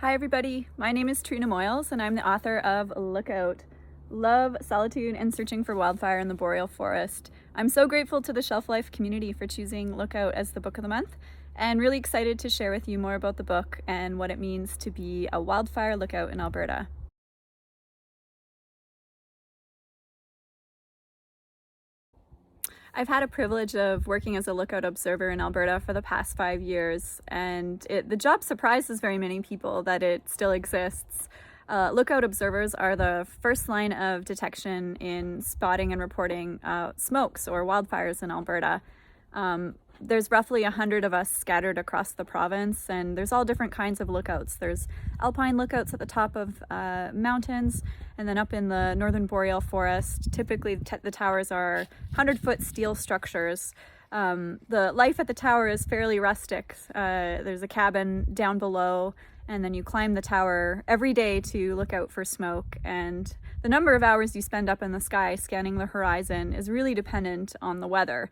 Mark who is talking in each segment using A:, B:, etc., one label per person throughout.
A: Hi everybody, my name is Trina Moyles and I'm the author of Lookout, Love, Solitude, and Searching for Wildfire in the Boreal Forest. I'm so grateful to the Shelf Life community for choosing Lookout as the book of the month, and really excited to share with you more about the book and what it means to be a wildfire lookout in Alberta. I've had a privilege of working as a lookout observer in Alberta for the past 5 years, and the job surprises very many people that it still exists. Lookout observers are the first line of detection in spotting and reporting smokes or wildfires in Alberta. There's roughly 100 of us scattered across the province, and there's all different kinds of lookouts. There's alpine lookouts at the top of mountains, and then up in the northern boreal forest, typically the towers are 100-foot steel structures. The life at the tower is fairly rustic. There's a cabin down below, and then you climb the tower every day to look out for smoke. And the number of hours you spend up in the sky scanning the horizon is really dependent on the weather.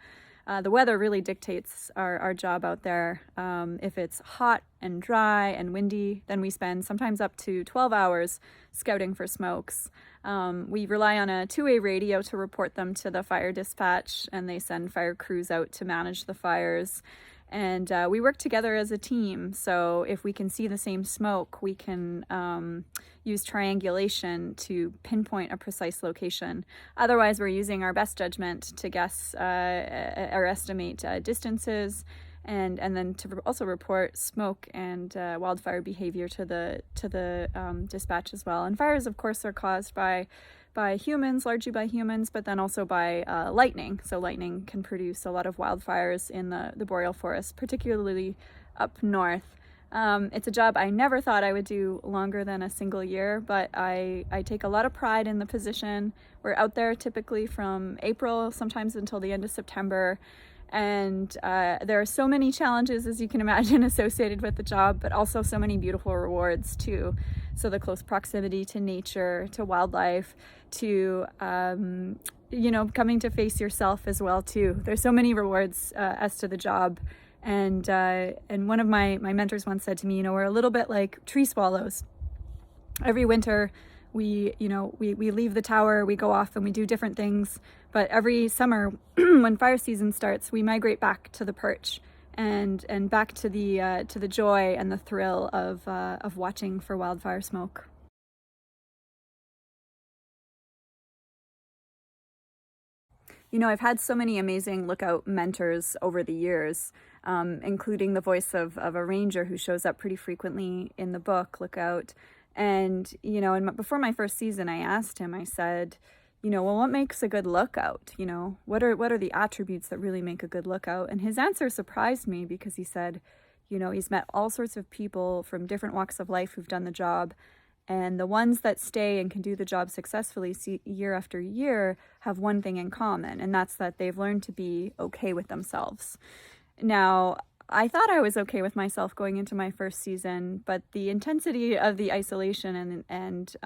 A: The weather really dictates our job out there. If it's hot and dry and windy, then we spend sometimes up to 12 hours scouting for smokes. We rely on a two-way radio to report them to the fire dispatch, and they send fire crews out to manage the fires. And we work together as a team, so if we can see the same smoke, we can use triangulation to pinpoint a precise location. Otherwise, we're using our best judgment to guess or estimate distances, and then to also report smoke and wildfire behavior to the dispatch as well. And fires, of course, are caused by humans, largely by humans, but then also by lightning. So lightning can produce a lot of wildfires in the boreal forest, particularly up north. It's a job I never thought I would do longer than a single year, but I take a lot of pride in the position. We're out there typically from April, sometimes until the end of September. And there are so many challenges, as you can imagine, associated with the job, but also so many beautiful rewards too. So the close proximity to nature, to wildlife, to coming to face yourself as well too. There's so many rewards as to the job. And one of my mentors once said to me, we're a little bit like tree swallows. Every winter, we leave the tower, we go off and we do different things. But every summer, when fire season starts, we migrate back to the perch and back to the joy and the thrill of watching for wildfire smoke. I've had so many amazing lookout mentors over the years, including the voice of a ranger who shows up pretty frequently in the book, Lookout. And, before my first season, I asked him, I said, what makes a good lookout? What are the attributes that really make a good lookout? And his answer surprised me because he said, he's met all sorts of people from different walks of life who've done the job. And the ones that stay and can do the job successfully year after year have one thing in common, and that's that they've learned to be okay with themselves. Now, I thought I was okay with myself going into my first season, but the intensity of the isolation and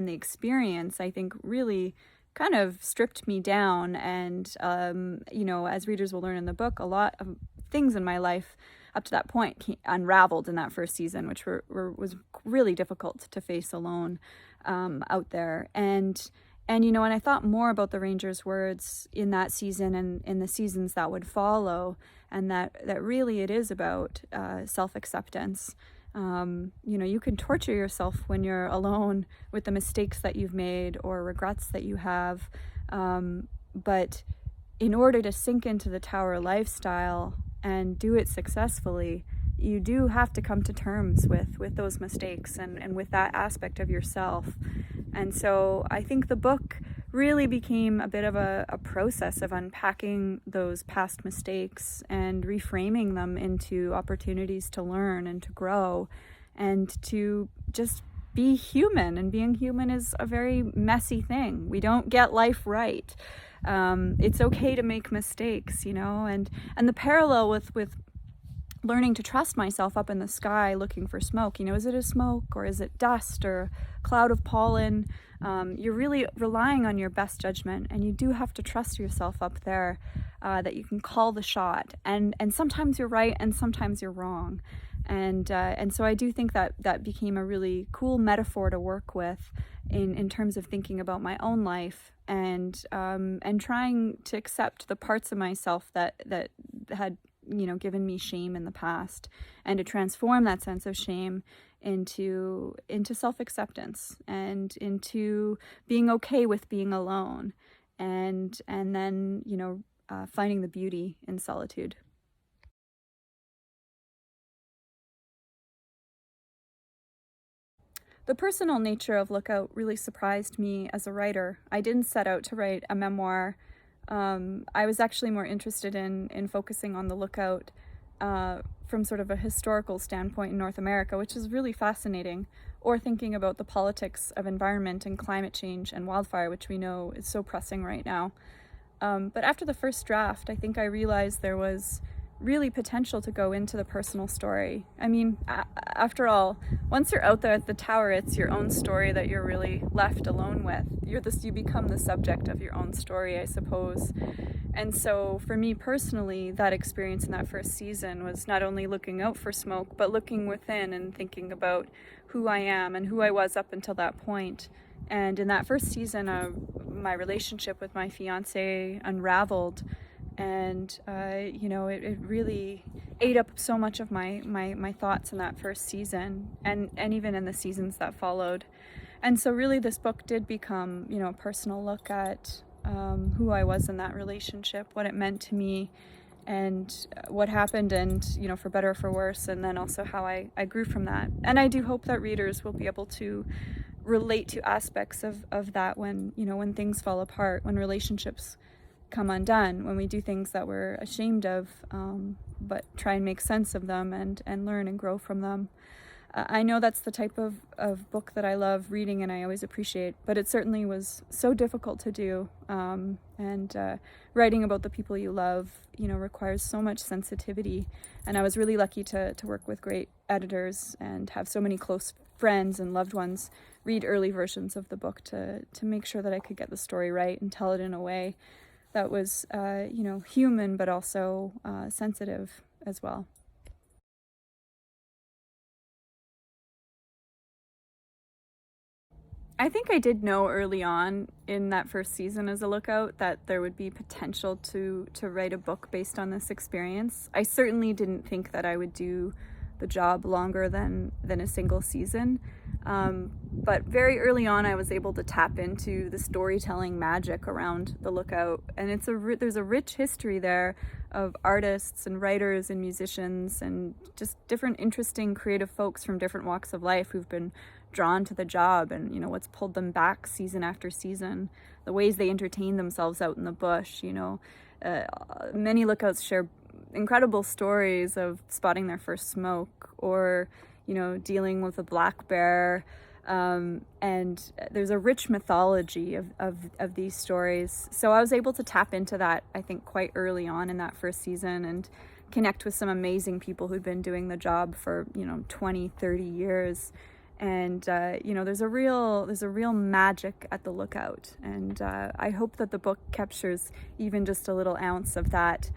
A: the experience, I think, really kind of stripped me down. And as readers will learn in the book, a lot of things in my life up to that point unraveled in that first season, which was really difficult to face alone out there. And I thought more about the ranger's words in that season and in the seasons that would follow, and that really it is about self-acceptance. You can torture yourself when you're alone with the mistakes that you've made or regrets that you have. But in order to sink into the tower lifestyle and do it successfully, you do have to come to terms with those mistakes and with that aspect of yourself. And so I think the book really became a bit of a process of unpacking those past mistakes and reframing them into opportunities to learn and to grow and to just be human. And being human is a very messy thing. We don't get life right. It's okay to make mistakes, and the parallel with learning to trust myself up in the sky looking for smoke, is it a smoke or is it dust or cloud of pollen? You're really relying on your best judgment, and you do have to trust yourself up there, that you can call the shot. And sometimes you're right and sometimes you're wrong. And so I do think that that became a really cool metaphor to work with in terms of thinking about my own life, and trying to accept the parts of myself that had, you know, given me shame in the past, and to transform that sense of shame into self-acceptance, and into being okay with being alone, and then, you know, finding the beauty in solitude. The personal nature of Lookout really surprised me as a writer. I didn't set out to write a memoir. I was actually more interested in focusing on the Lookout from sort of a historical standpoint in North America, which is really fascinating, or thinking about the politics of environment and climate change and wildfire, which we know is so pressing right now. But after the first draft, I think I realized there was really potential to go into the personal story. I mean, after all, once you're out there at the tower, it's your own story that you're really left alone with. You become the subject of your own story, I suppose. And so for me personally, that experience in that first season was not only looking out for smoke, but looking within and thinking about who I am and who I was up until that point. And in that first season, my relationship with my fiance unraveled, and you know, it really ate up so much of my thoughts in that first season, and even in the seasons that followed. And so really this book did become, you know, a personal look at who I was in that relationship, what it meant to me, and what happened, and, you know, for better or for worse, and then also how I grew from that. And I do hope that readers will be able to relate to aspects of that when, you know, when things fall apart, when relationships come undone, when we do things that we're ashamed of, but try and make sense of them and learn and grow from them. I know that's the type of book that I love reading and I always appreciate, but it certainly was so difficult to do. And writing about the people you love, you know, requires so much sensitivity. And I was really lucky to work with great editors and have so many close friends and loved ones read early versions of the book to make sure that I could get the story right and tell it in a way that was, you know, human, but also sensitive as well. I think I did know early on in that first season as a Lookout that there would be potential to write a book based on this experience. I certainly didn't think that I would do the job longer than a single season. But very early on, I was able to tap into the storytelling magic around the Lookout, and there's a rich history there of artists and writers and musicians and just different interesting creative folks from different walks of life who've been drawn to the job, and, you know, what's pulled them back season after season, the ways they entertain themselves out in the bush. You know, many Lookouts share incredible stories of spotting their first smoke, or, you know, dealing with a black bear. And there's a rich mythology of these stories. So I was able to tap into that, I think, quite early on in that first season, and connect with some amazing people who'd been doing the job for, you know, 20, 30 years. And, you know, there's a real magic at the Lookout. And I hope that the book captures even just a little ounce of that.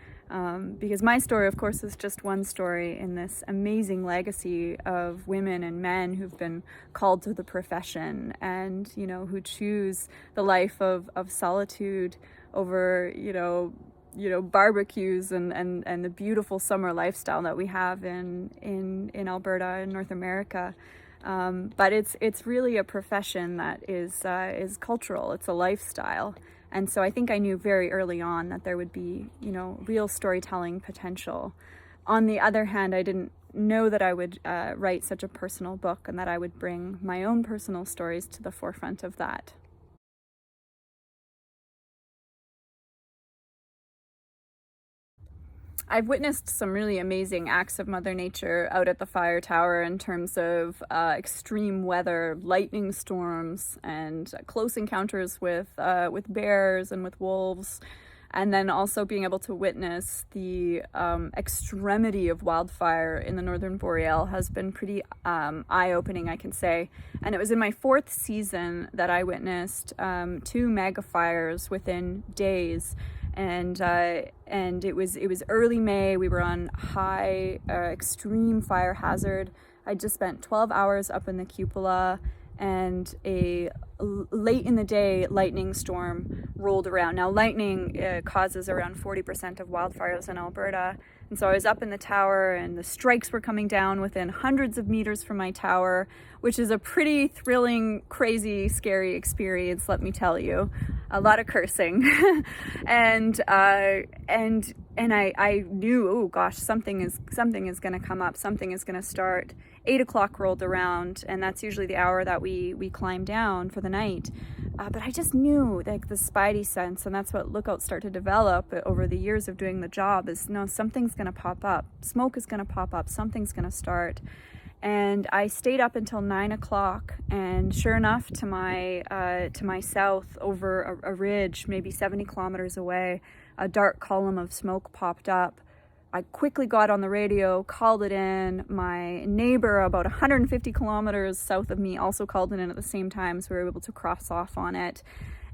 A: Because my story, of course, is just one story in this amazing legacy of women and men who've been called to the profession, and, you know, who choose the life of solitude over, you know, barbecues and the beautiful summer lifestyle that we have in Alberta and North America. But it's really a profession that is cultural. It's a lifestyle. And so I think I knew very early on that there would be, you know, real storytelling potential. On the other hand, I didn't know that I would write such a personal book, and that I would bring my own personal stories to the forefront of that. I've witnessed some really amazing acts of Mother Nature out at the fire tower in terms of extreme weather, lightning storms, and close encounters with bears and with wolves. And then also being able to witness the extremity of wildfire in the northern boreal has been pretty eye-opening, I can say. And it was in my fourth season that I witnessed 2 mega fires within days. and it was early May. We were on high extreme fire hazard. I just spent 12 hours up in the cupola, and a late in the day lightning storm rolled around. Now lightning causes around 40% of wildfires in Alberta, and so I was up in the tower and the strikes were coming down within hundreds of meters from my tower, which is a pretty thrilling, crazy, scary experience, let me tell you. A lot of cursing. and I knew, oh gosh, something is going to come up, something is going to start. 8 o'clock rolled around, and that's usually the hour that we climb down for the night. But I just knew, like, the spidey sense, and that's what lookouts start to develop over the years of doing the job, is, no, something's going to pop up. Smoke is going to pop up. Something's going to start. And I stayed up until 9 o'clock, and sure enough, to my south, over a ridge, maybe 70 kilometers away, a dark column of smoke popped up. I quickly got on the radio, called it in. My neighbor about 150 kilometers south of me also called it in at the same time, so we were able to cross off on it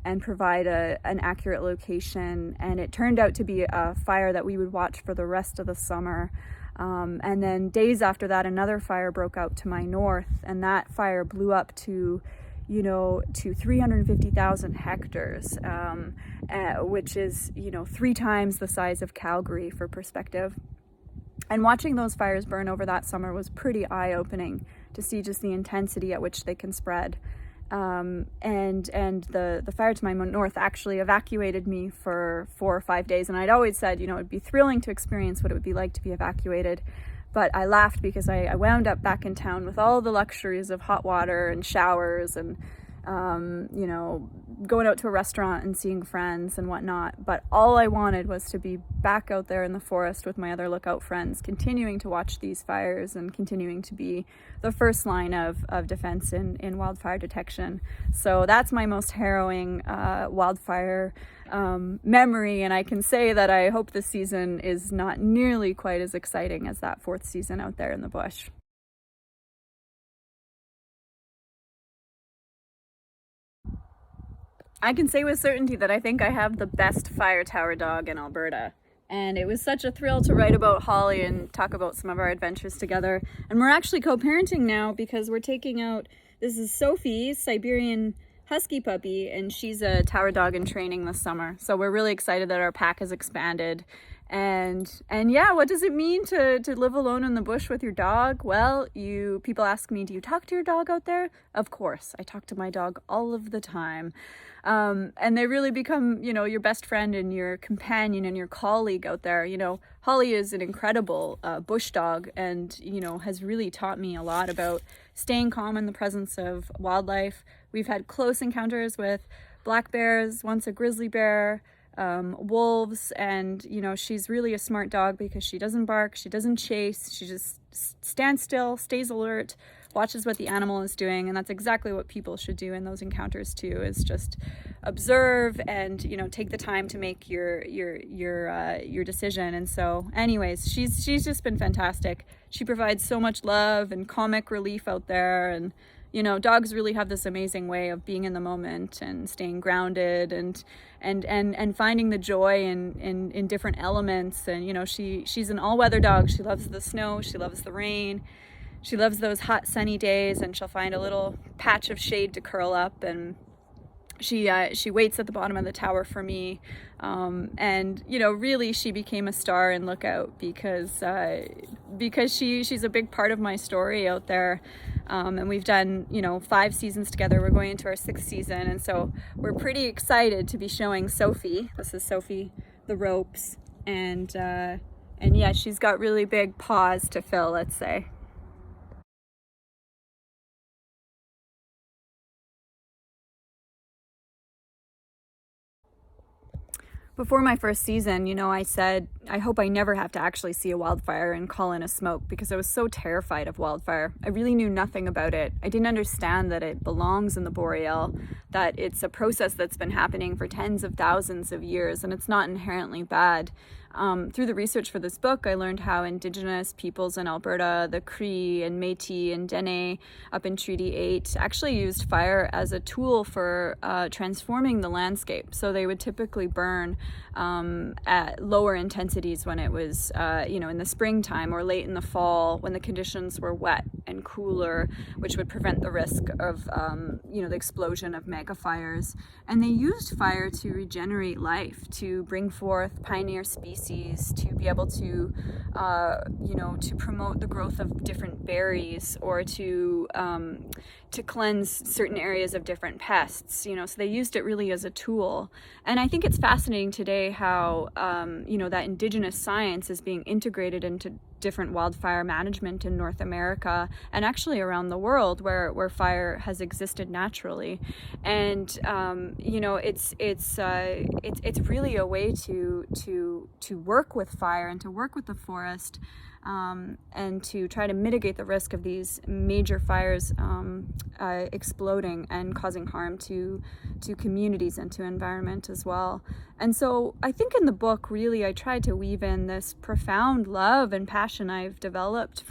A: and provide an accurate location. And it turned out to be a fire that we would watch for the rest of the summer. And then days after that, another fire broke out to my north, and that fire blew up to 350,000 hectares, which is, 3 times the size of Calgary, for perspective. And watching those fires burn over that summer was pretty eye-opening to see just the intensity at which they can spread. And the fire to my north actually evacuated me for 4 or 5 days. And I'd always said, it'd be thrilling to experience what it would be like to be evacuated. But I laughed because I wound up back in town with all the luxuries of hot water and showers and, going out to a restaurant and seeing friends and whatnot. But all I wanted was to be back out there in the forest with my other lookout friends, continuing to watch these fires and continuing to be the first line of defense in wildfire detection. So that's my most harrowing wildfire memory, and I can say that I hope this season is not nearly quite as exciting as that 4th season out there in the bush. I can say with certainty that I think I have the best fire tower dog in Alberta. And it was such a thrill to write about Holly and talk about some of our adventures together. And we're actually co-parenting now because we're taking out, this is Sophie, Siberian Husky puppy, and she's a tower dog in training this summer. So we're really excited that our pack has expanded. And yeah, what does it mean to live alone in the bush with your dog? Well, people ask me, do you talk to your dog out there? Of course, I talk to my dog all of the time. And they really become, your best friend and your companion and your colleague out there. Holly is an incredible bush dog and, has really taught me a lot about staying calm in the presence of wildlife. We've had close encounters with black bears, once a grizzly bear, wolves, and she's really a smart dog because she doesn't bark, she doesn't chase, she just stands still, stays alert, watches what the animal is doing. And that's exactly what people should do in those encounters too, is just observe and take the time to make your decision. And so anyways, she's just been fantastic. She provides so much love and comic relief out there, and dogs really have this amazing way of being in the moment and staying grounded and finding the joy in different elements. And she's an all-weather dog. She loves the snow, she loves the rain, she loves those hot sunny days, and she'll find a little patch of shade to curl up, and she waits at the bottom of the tower for me. And really she became a star in Lookout because she's a big part of my story out there. And we've done 5 seasons together. We're going into our 6th season, and so we're pretty excited to be showing Sophie. This is Sophie, the ropes, and yeah, she's got really big paws to fill, let's say. Before my first season, I said, I hope I never have to actually see a wildfire and call in a smoke, because I was so terrified of wildfire. I really knew nothing about it. I didn't understand that it belongs in the boreal, that it's a process that's been happening for tens of thousands of years, and it's not inherently bad. through the research for this book, I learned how Indigenous peoples in Alberta, the Cree and Métis and Dene up in Treaty 8, actually used fire as a tool for transforming the landscape. So they would typically burn at lower intensities when it was, in the springtime or late in the fall when the conditions were wet and cooler, which would prevent the risk of, the explosion of mega fires. And they used fire to regenerate life, to bring forth pioneer species, to be able to, to promote the growth of different berries, or to cleanse certain areas of different pests. So they used it really as a tool. And I think it's fascinating today how, that Indigenous science is being integrated into different wildfire management in North America and actually around the world where fire has existed naturally. And it's really a way to work with fire and to work with the forest, and to try to mitigate the risk of these major fires exploding and causing harm to communities and to environment as well. And so I think in the book, really, I tried to weave in this profound love and passion I've developed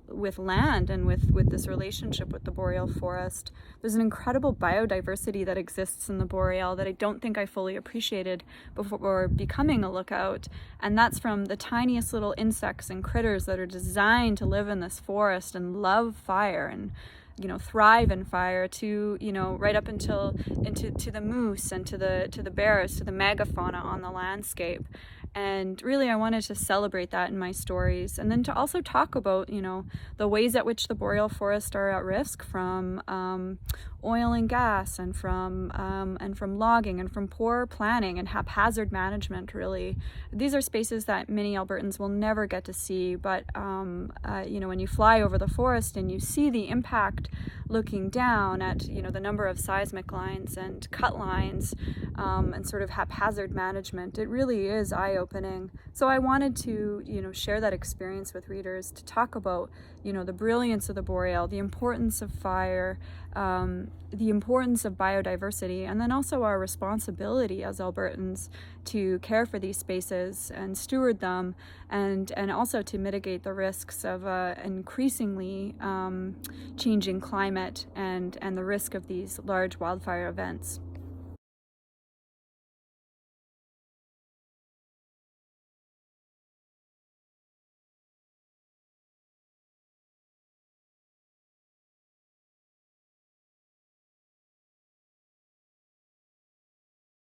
A: with land and with this relationship with the boreal forest. There's an incredible biodiversity that exists in the boreal that I don't think I fully appreciated before becoming a lookout. And that's from the tiniest little insects and critters that are designed to live in this forest and love fire and thrive in fire, to right up until to the moose and to the bears, to the megafauna on the landscape. And really, I wanted to celebrate that in my stories, and then to also talk about the ways at which the boreal forests are at risk from oil and gas, and from logging, and from poor planning and haphazard management. Really, these are spaces that many Albertans will never get to see. But when you fly over the forest and you see the impact, looking down at the number of seismic lines and cut lines, and sort of haphazard management, it really is eye-opening. So I wanted to share that experience with readers, to talk about the brilliance of the boreal, the importance of fire, the importance of biodiversity, and then also our responsibility as Albertans to care for these spaces and steward them, and also to mitigate the risks of increasingly changing climate and the risk of these large wildfire events.